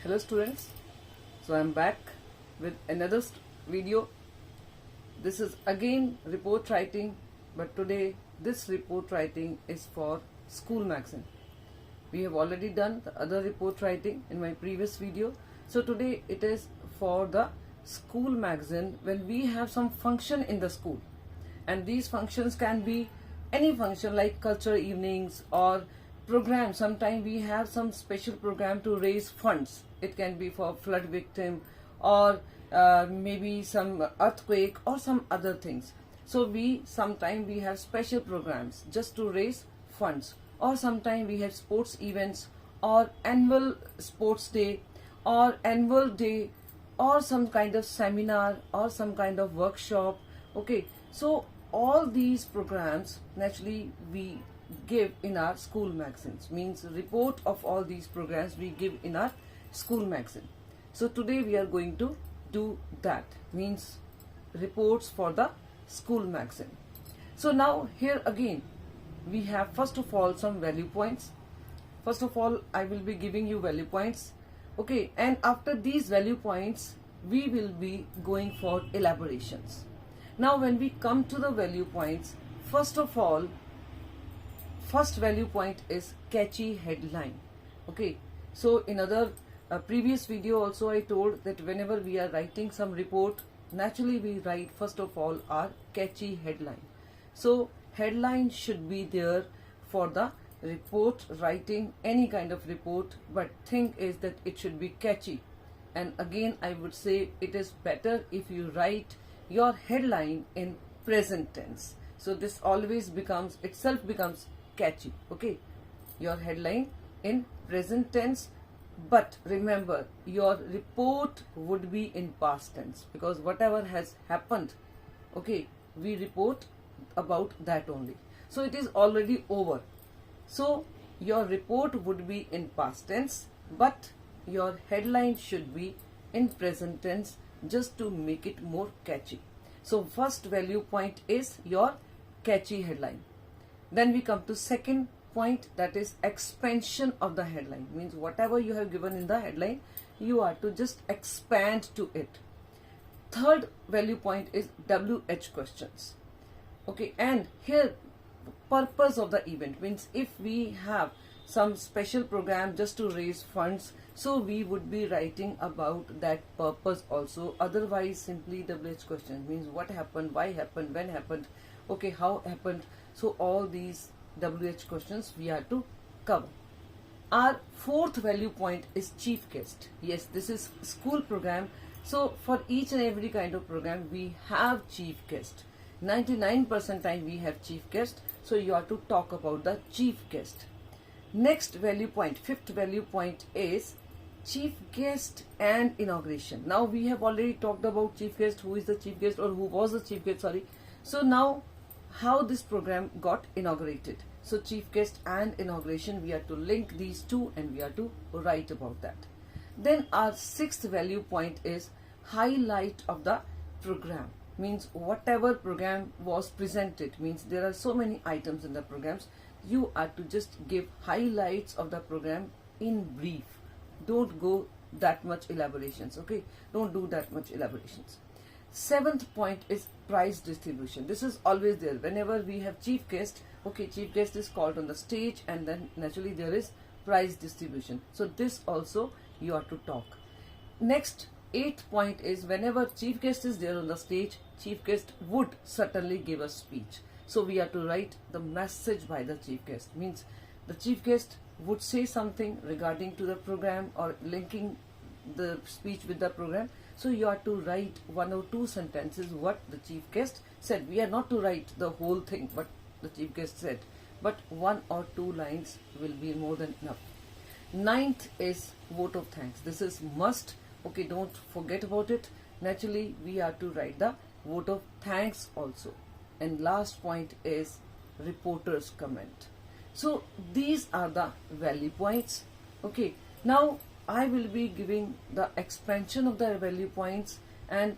Hello students, so I am back with another video. This is again report writing, but today this report writing is for school magazine. We have already done the other report writing in my previous video, so today it is for the school magazine when we have some function in the school, and these functions can be any function like culture evenings or program. Sometimes we have some special program to raise funds. It can be for flood victim or maybe some earthquake or some other things. So sometimes we have special programs just to raise funds, or sometimes we have sports events or annual sports day or annual day or some kind of seminar or some kind of workshop. Okay, so all these programs naturally we give in our school magazines, means report of all these programs we give in our school magazine. So today we are going to do that, means reports for the school magazine. So now here again we have first of all some value points. First of all I will be giving you value points, okay, and after these value points we will be going for elaborations. Now when we come to the value points, first of all, first value point is catchy headline. Okay, so in other previous video also I told that whenever we are writing some report, naturally we write first of all our catchy headline. So headline should be there for the report writing, any kind of report, but thing is that it should be catchy. And again I would say it is better if you write your headline in present tense. So this always becomes catchy. Okay, your headline in present tense, but remember your report would be in past tense, because whatever has happened, okay, we report about that only. So it is already over. So your report would be in past tense, but your headline should be in present tense, just to make it more catchy. So first value point is your catchy headline. Then we come to second point, that is expansion of the headline, means whatever you have given in the headline you are to just expand to it. Third value point is WH questions. Okay, and here purpose of the event, means if we have some special program just to raise funds, so we would be writing about that purpose also. Otherwise simply WH question, means what happened, why happened, when happened, okay, how happened. So all these WH questions we are to cover. Our fourth value point is chief guest. Yes, this is school program, so for each and every kind of program we have chief guest. 99% time we have chief guest, so you are to talk about the chief guest. Next value point, fifth value point is chief guest and inauguration. Now we have already talked about chief guest, who is the chief guest or who was the chief guest, sorry. So now how this program got inaugurated. So chief guest and inauguration, we are to link these two and we are to write about that. Then our sixth value point is highlight of the program, means whatever program was presented, means there are so many items in the programs, you are to just give highlights of the program in brief. Don't go that much elaborations, okay, don't do that much elaborations. Seventh point is prize distribution. This is always there whenever we have chief guest. Okay, chief guest is called on the stage and then naturally there is prize distribution. So this also you are to talk. Next, eighth point is whenever chief guest is there on the stage, chief guest would certainly give a speech. So we are to write the message by the chief guest, means the chief guest would say something regarding to the program or linking the speech with the program. So you are to write one or two sentences what the chief guest said. We are not to write the whole thing what the chief guest said, but one or two lines will be more than enough. Ninth is vote of thanks. This is must. Okay, don't forget about it. Naturally we are to write the vote of thanks also. And last point is reporter's comment. So these are the value points. Okay, now I will be giving the expansion of the value points, and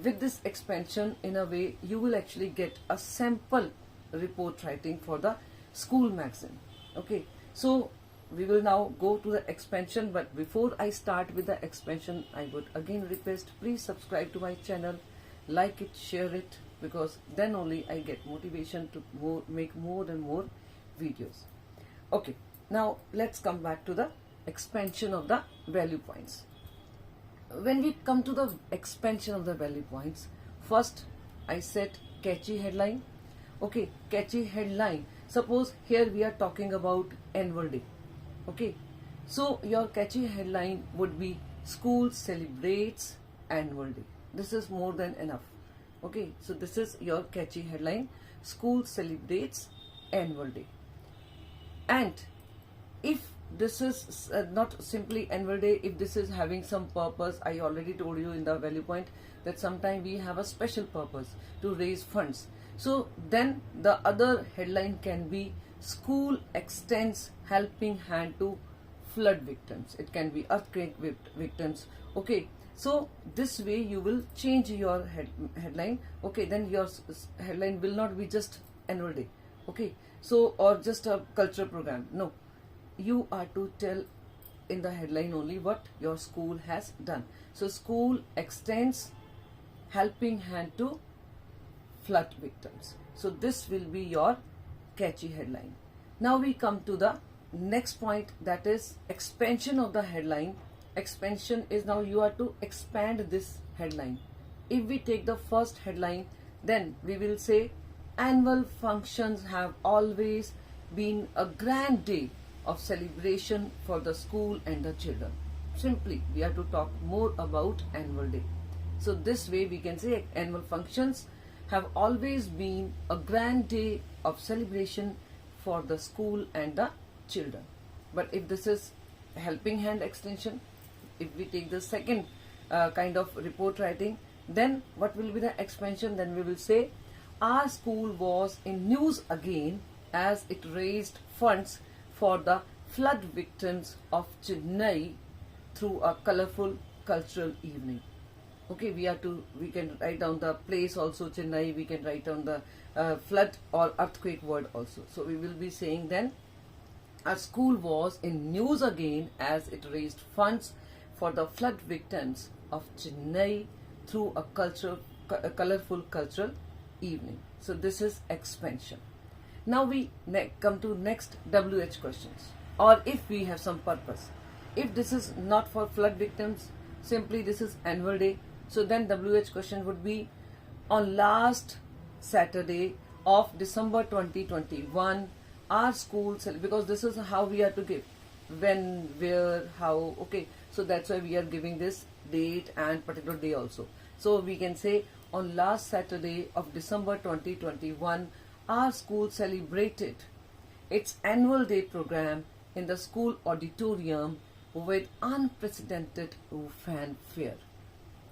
with this expansion in a way you will actually get a sample report writing for the school magazine. Okay, so we will now go to the expansion, but before I start with the expansion, I would again request, please subscribe to my channel, like it, share it, because then only I get motivation to make more and more videos. Okay, now let's come back to the expansion of the value points. When we come to the expansion of the value points, first I set catchy headline. Okay, catchy headline. Suppose here we are talking about annual day. Okay, so your catchy headline would be school celebrates annual day. This is more than enough. Okay, so this is your catchy headline, school celebrates annual day. And if this is not simply annual day, if this is having some purpose, I already told you in the value point that sometimes we have a special purpose to raise funds. So then the other headline can be school extends helping hand to flood victims. It can be earthquake victims. Okay, so this way you will change your headline. Okay, then your headline will not be just annual day. Okay, so or just a cultural program. No, you are to tell in the headline only what your school has done. So school extends helping hand to flood victims. So this will be your catchy headline. Now we come to the next point, that is expansion of the headline. Expansion is now you are to expand this headline. If we take the first headline, then we will say annual functions have always been a grand day of celebration for the school and the children. Simply we have to talk more about annual day. So this way we can say annual functions have always been a grand day of celebration for the school and the children. But if this is helping hand extension, if we take the second kind of report writing, then what will be the expansion? Then we will say our school was in news again as it raised funds for the flood victims of Chennai through a colorful cultural evening. Okay, we can write down the place also, Chennai, we can write down the flood or earthquake word also. So we will be saying then our school was in news again as it raised funds for the flood victims of Chennai through a colorful cultural evening. So this is expansion. Now we come to next WH questions, or if we have some purpose. If this is not for flood victims, simply this is annual day. So then WH question would be on last Saturday of December 2021, our school, because this is how we are to give, when, where, how. Okay, so that's why we are giving this date and particular day also. So we can say on last Saturday of December 2021, our school celebrated its annual day program in the school auditorium with unprecedented fanfare.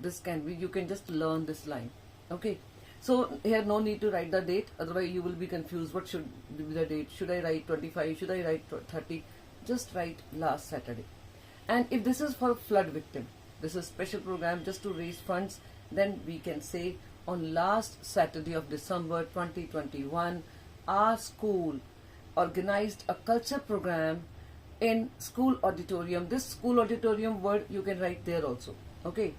This can be, you can just learn this line. Okay, so here no need to write the date, otherwise you will be confused. What should be the date? Should I write 25? Should I write 30? Just write last Saturday. And if this is for flood victim, this is special program just to raise funds, then we can say on last Saturday of December 2021, our school organized a culture program in school auditorium. This school auditorium word you can write there also. Okay,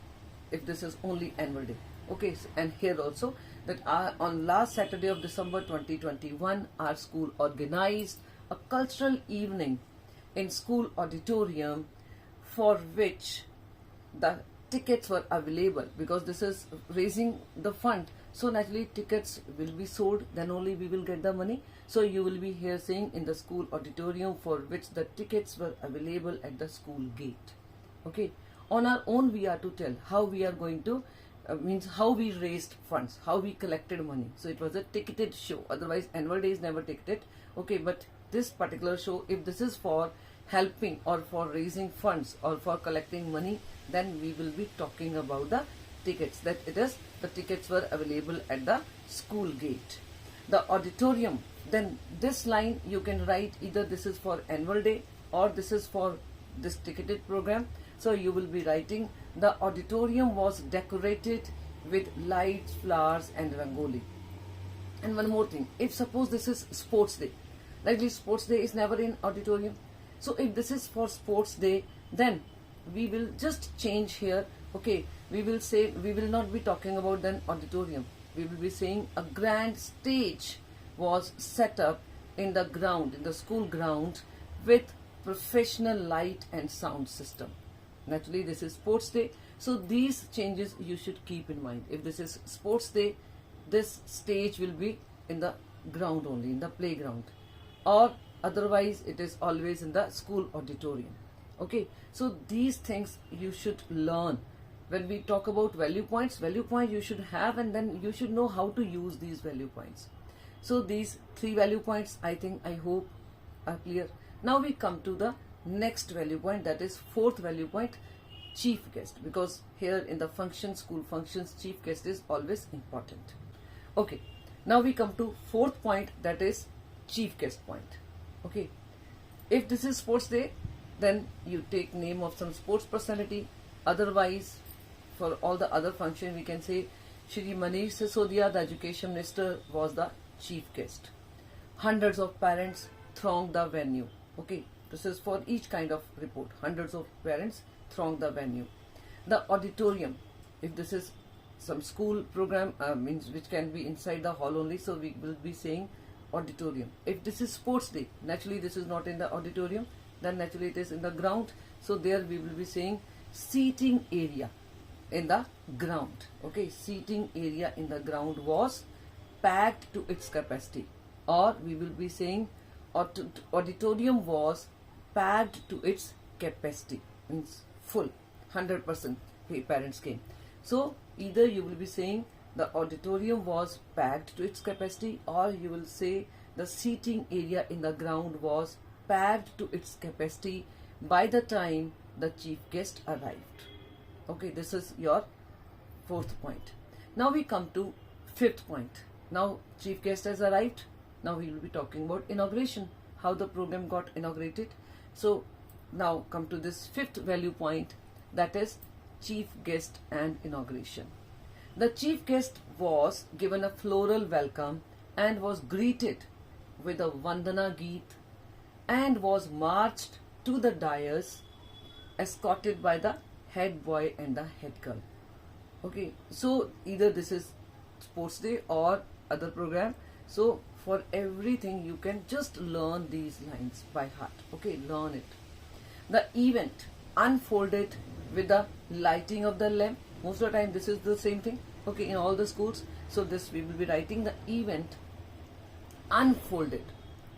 if this is only annual day. Okay, and here also that on last Saturday of December 2021, our school organized a cultural evening in school auditorium for which the tickets were available, because this is raising the fund. So naturally tickets will be sold, then only we will get the money. So you will be here saying in the school auditorium for which the tickets were available at the school gate. Okay, on our own we are to tell how we are going to means how we raised funds, how we collected money. So it was a ticketed show, otherwise annual day is never ticketed. Okay, but this particular show, if this is for helping or for raising funds or for collecting money, then we will be talking about the tickets, that it is the tickets were available at the school gate. The auditorium, then this line you can write either this is for annual day or this is for this ticketed program. So you will be writing the auditorium was decorated with lights, flowers and rangoli. And one more thing, if suppose this is sports day, likely sports day is never in auditorium. So if this is for sports day, then we will just change here. Okay, we will say, we will not be talking about then auditorium. We will be saying a grand stage was set up in the ground, in the school ground, with professional light and sound system. Naturally, this is sports day. So these changes you should keep in mind. If this is sports day, this stage will be in the ground only, in the playground, or otherwise it is always in the school auditorium. Okay, so these things you should learn. When we talk about value points you should have, and then you should know how to use these value points. So these 3 value points, I hope are clear. Now we come to the next value point, that is 4th value point, chief guest, because here in the function, school functions, chief guest is always important. Okay, now we come to 4th point, that is chief guest point. Okay, if this is sports day, then you take name of some sports personality. Otherwise, for all the other function, we can say Shri Manish Sisodia, the education minister, was the chief guest. Hundreds of parents thronged the venue. Okay, this is for each kind of report. Hundreds of parents thronged the venue. The auditorium, if this is some school program, means which can be inside the hall only, so we will be saying auditorium. If this is sports day, naturally this is not in the auditorium, then naturally it is in the ground, so there we will be saying seating area in the ground. Okay, seating area in the ground was packed to its capacity, or we will be saying auditorium was packed to its capacity, means full, 100% parents came. So either you will be saying the auditorium was packed to its capacity, or you will say the seating area in the ground was packed to its capacity by the time the chief guest arrived. Okay, this is your 4th point. Now we come to 5th point. Now chief guest has arrived. Now we will be talking about inauguration, how the program got inaugurated. So now come to this 5th value point, that is chief guest and inauguration. The chief guest was given a floral welcome and was greeted with a Vandana Geet and was marched to the dais escorted by the head boy and the head girl. Okay, so either this is sports day or other program. So for everything you can just learn these lines by heart. Okay, learn it. The event unfolded with the lighting of the lamp. Most of the time this is the same thing. Okay, in all the schools. So this we will be writing the event unfolded.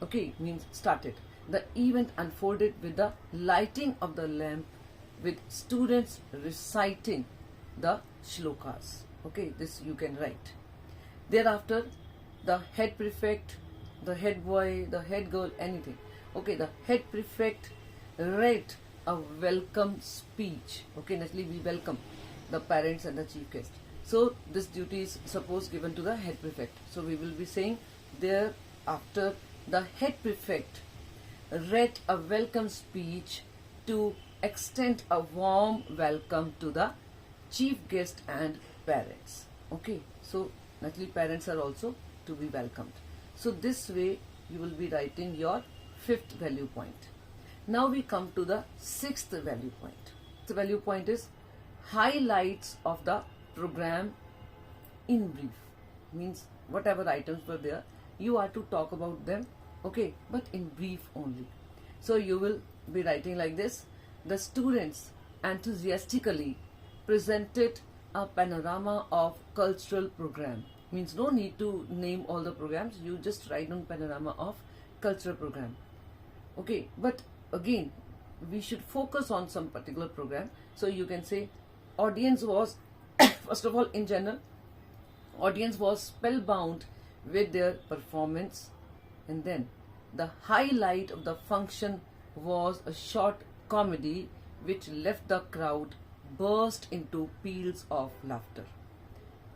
Okay, means started. The event unfolded with the lighting of the lamp, with students reciting the shlokas. Okay, this you can write. Thereafter, the head prefect, the head boy, the head girl, anything. Okay, the head prefect read a welcome speech. Okay, naturally we welcome the parents and the chief guest. So this duty is suppose given to the head prefect. So we will be saying thereafter the head prefect read a welcome speech to extend a warm welcome to the chief guest and parents. Okay, so naturally parents are also to be welcomed. So this way you will be writing your 5th value point. Now we come to the 6th value point. The value point is highlights of the program in brief. Means whatever items were there, you are to talk about them. Okay, but in brief only. So you will be writing like this. The students enthusiastically presented a panorama of cultural program. Means no need to name all the programs, you just write down panorama of cultural program. Okay, but again we should focus on some particular program. So you can say audience was first of all, in general, audience was spellbound with their performance, and then the highlight of the function was a short comedy which left the crowd burst into peals of laughter.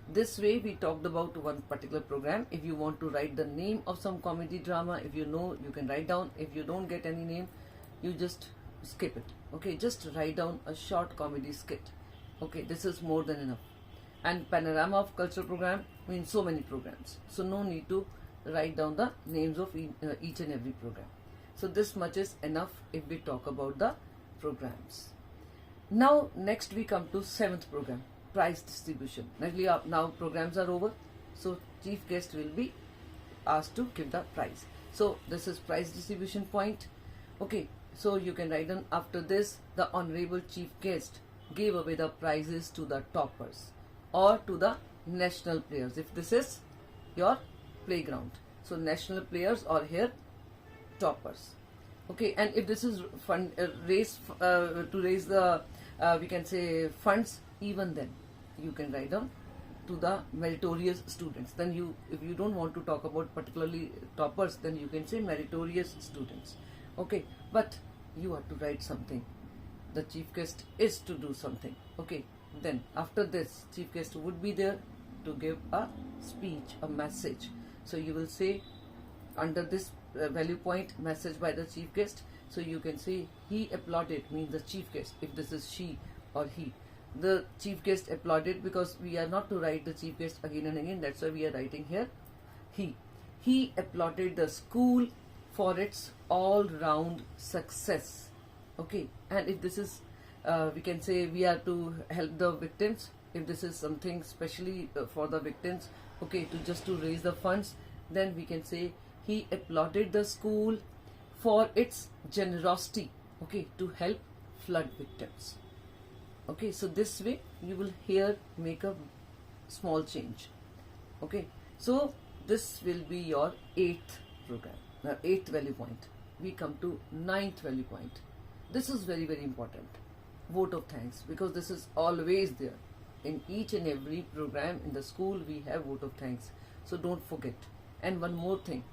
This way we talked about one particular program. If you want to write the name of some comedy drama, if you know, you can write down. If you don't get any name, you just skip it. Okay, just write down a short comedy skit. Okay, this is more than enough. And panorama of cultural program means so many programs, so no need to write down the names of each and every program. So this much is enough if we talk about the programs. Now next we come to 7th program, prize distribution. Now programs are over, so chief guest will be asked to give the prize. So this is prize distribution point. Okay, so you can write down, after this the honorable chief guest gave away the prizes to the toppers or to the national players if this is your playground. So national players or here toppers. Okay, and if this is fund raise to raise the we can say funds, even then you can write down to the meritorious students. Then if you don't want to talk about particularly toppers, then you can say meritorious students. Okay, but you have to write something. The chief guest is to do something. Okay, then after this chief guest would be there to give a speech, a message. So you will say under this value point, message by the chief guest. So you can say he applauded, means the chief guest, if this is she or he. The chief guest applauded, because we are not to write the chief guest again and again, that's why we are writing here he. He applauded the school for its all-round success. Okay, and if this is we can say we are to help the victims, if this is something specially for the victims, okay, to raise the funds, then we can say he applauded the school for its generosity, okay, to help flood victims. Okay, so this way you will here make a small change. Okay, so this will be your 8th program, 8th value point. We come to 9th value point. This is very, very important. Vote of thanks, because this is always there. In each and every program in the school we have vote of thanks. So don't forget. And one more thing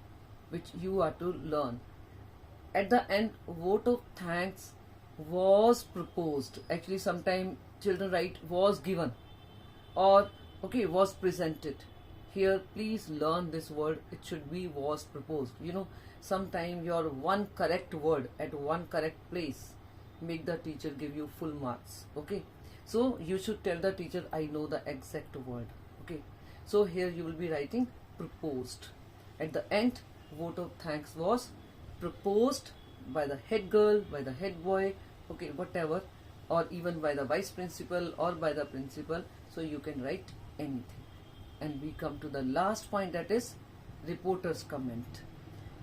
which you are to learn. At the end, vote of thanks was proposed. Actually, sometimes children write was given or okay was presented. Here, please learn this word. It should be was proposed. You know, sometimes your one correct word at one correct place make the teacher give you full marks. Okay, so you should tell the teacher, I know the exact word. Okay, so here you will be writing proposed. At the end, vote of thanks was proposed by the head girl, by the head boy, okay, whatever, or even by the vice principal or by the principal. So you can write anything. And we come to the last point, that is reporter's comment.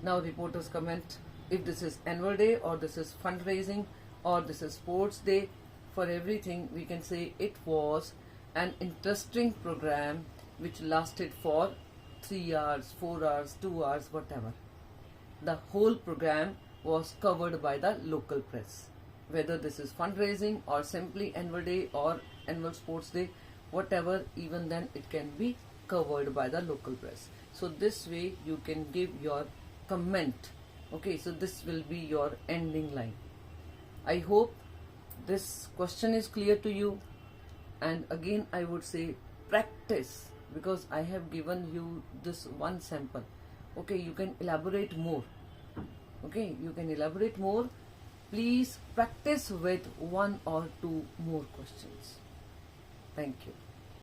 Now reporter's comment, if this is annual day or this is fundraising or this is sports day, for everything we can say it was an interesting program which lasted for 3 hours, 4 hours, 2 hours, whatever. The whole program was covered by the local press. Whether this is fundraising or simply annual day or annual sports day, whatever, even then it can be covered by the local press. So this way you can give your comment. Okay, so this will be your ending line. I hope this question is clear to you. And again I would say practice, because I have given you this one sample. Okay, you can elaborate more. Okay, you can elaborate more. Please practice with 1 or 2 more questions. Thank you.